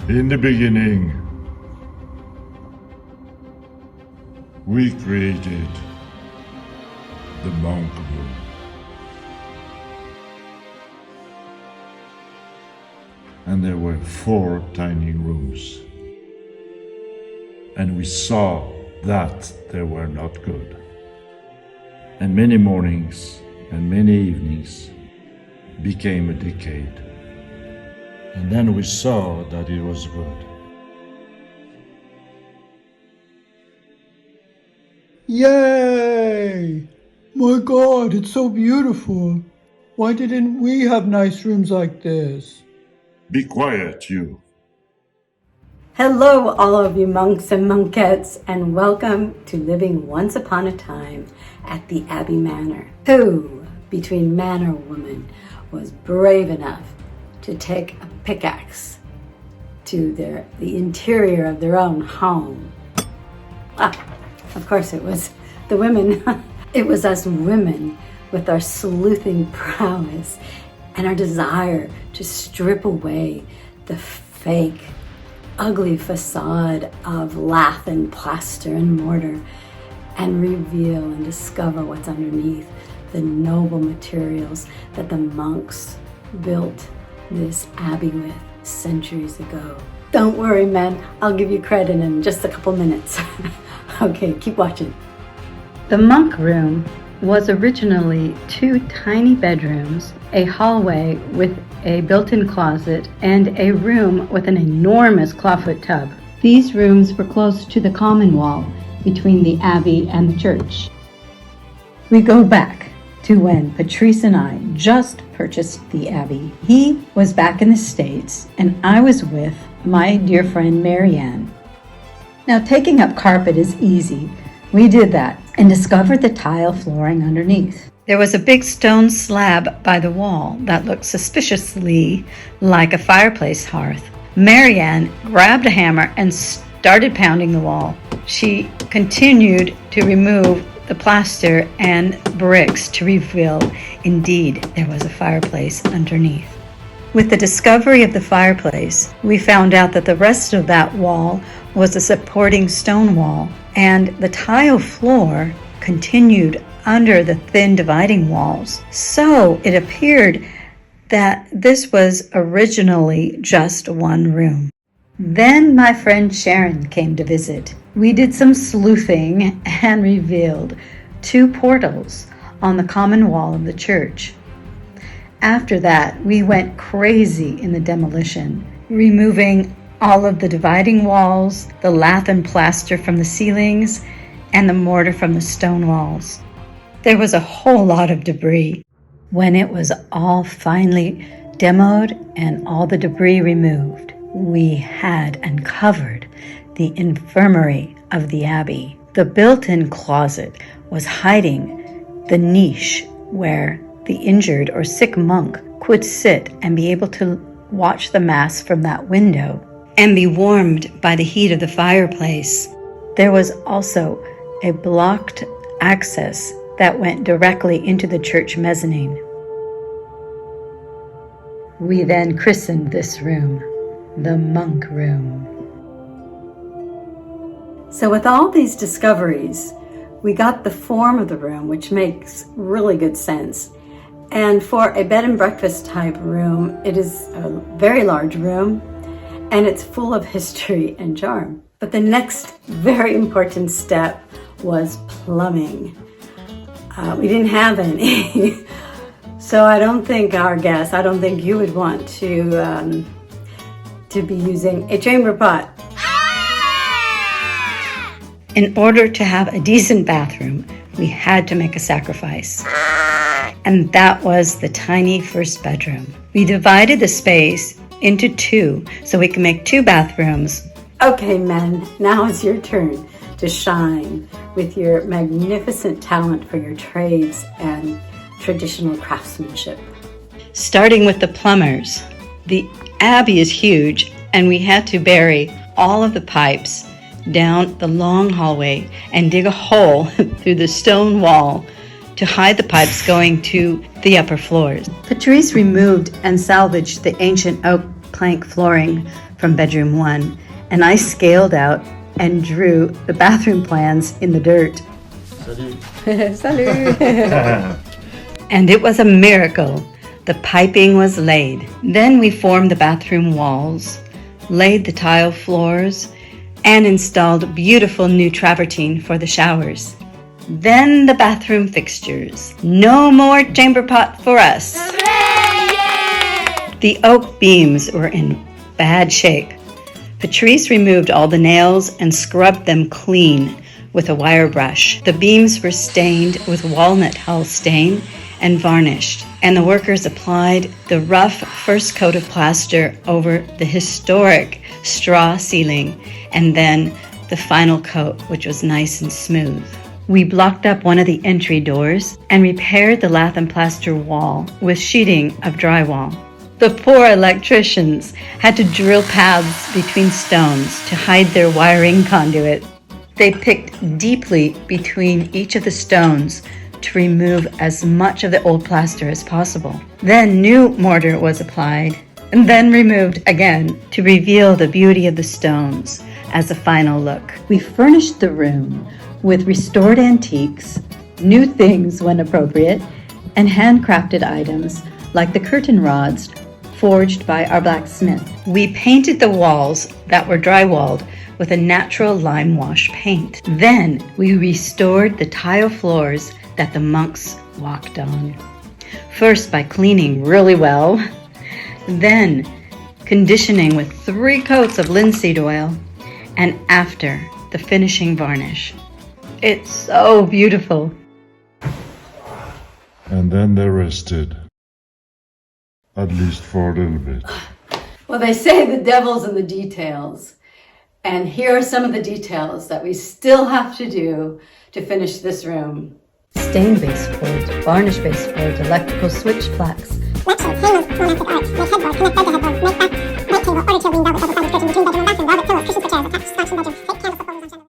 In the beginning, we created the monk room. And there were 4 tiny rooms. And we saw that they were not good. And many mornings and many evenings became a decade. And then we saw that it was good. Yay! My God, it's so beautiful. Why didn't we have nice rooms like this? Be quiet, you. Hello, all of you monks and monkettes, and welcome to living once upon a time at the Abbey Manor. Who, between man or woman, was brave enough to take a pickaxe to the interior of their own home? Of course it was the women. It was us women with our sleuthing prowess and our desire to strip away the fake, ugly facade of lath and plaster and mortar and reveal and discover what's underneath the noble materials that the monks built this abbey with centuries ago. Don't worry, men, I'll give you credit in just a couple minutes. Okay, keep watching. The monk room was originally 2 tiny bedrooms, a hallway with a built-in closet, and a room with an enormous clawfoot tub. These rooms were close to the common wall between the abbey and the church. We go back to when Patrice and I just purchased the abbey. He was back in the States, and I was with my dear friend Marianne. Now, taking up carpet is easy. We did that and discovered the tile flooring underneath. There was a big stone slab by the wall that looked suspiciously like a fireplace hearth. Marianne grabbed a hammer and started pounding the wall. She continued to remove the plaster and bricks to reveal, indeed, there was a fireplace underneath. With the discovery of the fireplace, we found out that the rest of that wall was a supporting stone wall, and the tile floor continued under the thin dividing walls. So it appeared that this was originally just one room. Then my friend Sharon came to visit. We did some sleuthing and revealed 2 portals on the common wall of the church. After that, we went crazy in the demolition, removing all of the dividing walls, the lath and plaster from the ceilings, and the mortar from the stone walls. There was a whole lot of debris. When it was all finally demoed and all the debris removed, we had uncovered the infirmary of the abbey. The built-in closet was hiding the niche where the injured or sick monk could sit and be able to watch the Mass from that window and be warmed by the heat of the fireplace. There was also a blocked access that went directly into the church mezzanine. We then christened this room the monk room. So with all these discoveries, we got the form of the room, which makes really good sense. And for a bed and breakfast type room, it is a very large room, and it's full of history and charm. But the next very important step was plumbing. We didn't have any. So I don't think you would want to be using a chamber pot. In order to have a decent bathroom, we had to make a sacrifice. And that was the tiny first bedroom. We divided the space into 2 so we can make 2 bathrooms. Okay, men, now it's your turn to shine with your magnificent talent for your trades and traditional craftsmanship. Starting with the plumbers. The abbey is huge, and we had to bury all of the pipes down the long hallway and dig a hole through the stone wall to hide the pipes going to the upper floors. Patrice removed and salvaged the ancient oak plank flooring from bedroom 1, and I scaled out and drew the bathroom plans in the dirt. Salut! And it was a miracle. The piping was laid. Then we formed the bathroom walls, laid the tile floors, and installed beautiful new travertine for the showers. Then the bathroom fixtures. No more chamber pot for us. Hooray! The oak beams were in bad shape. Patrice removed all the nails and scrubbed them clean with a wire brush. The beams were stained with walnut hull stain and varnished, and the workers applied the rough first coat of plaster over the historic straw ceiling, and then the final coat, which was nice and smooth. We blocked up one of the entry doors and repaired the lath and plaster wall with sheeting of drywall. The poor electricians had to drill paths between stones to hide their wiring conduit. They picked deeply between each of the stones to remove as much of the old plaster as possible. Then new mortar was applied and then removed again to reveal the beauty of the stones as a final look. We furnished the room with restored antiques, new things when appropriate, and handcrafted items like the curtain rods forged by our blacksmith. We painted the walls that were drywalled with a natural lime wash paint. Then we restored the tile floors that the monks walked on. First by cleaning really well, then conditioning with 3 coats of linseed oil, and after the finishing varnish. It's so beautiful. And then they rested. At least for a little bit. Well, they say the devil's in the details. And here are some of the details that we still have to do to finish this room. Stain baseboards, varnish baseboards, electrical switch plaques. Lampshades, hangers, romantic art, make headboard, connect bed to headboard, make back, make table, order children, velvet double sided curtain between bedroom and bathroom, velvet pillows, cushions for chairs, attached scarves in bedroom, fake candles for photos on chandelier.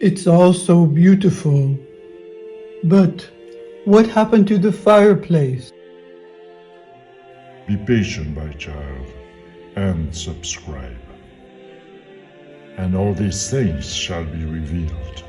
It's all so beautiful. But what happened to the fireplace? Be patient, my child, and subscribe. And all these things shall be revealed.